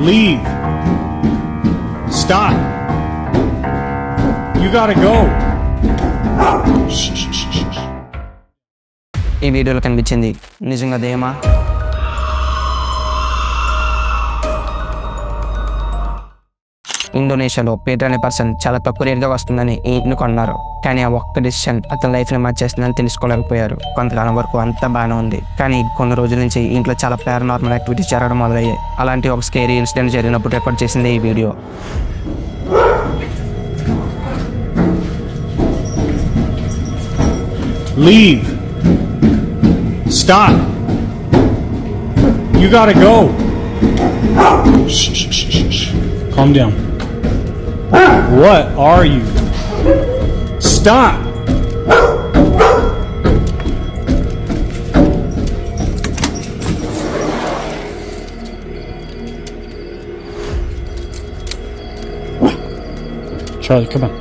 Leave. Stop. You gotta go. ఈ వీడియోలో కనిపించింది నిజంగా దెయ్యమా? ఇండోనేషియాలో పీటర్ అనే పర్సన్ చాలా తక్కువ రేట్గా వస్తుందని ఈ ఇంటిని కొన్నారు. కానీ ఆ ఒక్క డిసిషన్ అతని లైఫ్ని మార్చేస్తుందని తెలుసుకోలేకపోయారు. కొంతకాలం వరకు అంతా బాగానే ఉంది, కానీ కొన్ని రోజుల నుంచి ఇంట్లో చాలా పారానార్మల్ యాక్టివిటీస్ జరగడం మొదలయ్యాయి. అలాంటి ఒక స్కేరీ ఇన్సిడెంట్ జరిగినప్పుడు రికార్డ్ చేసింది ఈ video. Leave. Stop. You gotta go. Shh. Calm down. What are you? Stop. Charlie, come on.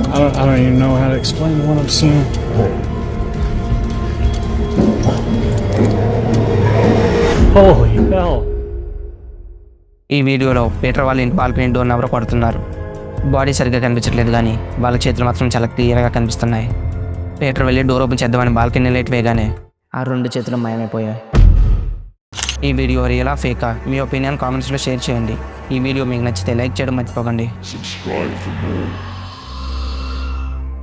I don't even know how to explain what I'm seeing. Holy hell. ఈ వీడియోలో Peter వాళ్ళ ఇంటి balcony డోర్ని ఎవరో కొడుతున్నారు. Body సరిగ్గా కనిపించట్లేదు, కానీ వాళ్ళ చేతులు మాత్రం చాలా క్లియర్గా కనిపిస్తున్నాయి. పీటర్ వెళ్ళి డోర్ ఓపెన్ చేద్దామని బాల్కనీ లైట్ వేయగానే ఆ రెండు చేతులు మాయమైపోయాయి. ఈ వీడియో రియలా ఫేకా? మీ ఒపీనియన్ కామెంట్స్లో షేర్ చేయండి. ఈ వీడియో మీకు నచ్చితే లైక్ చేయడం మర్చిపోకండి. Subscribe for more.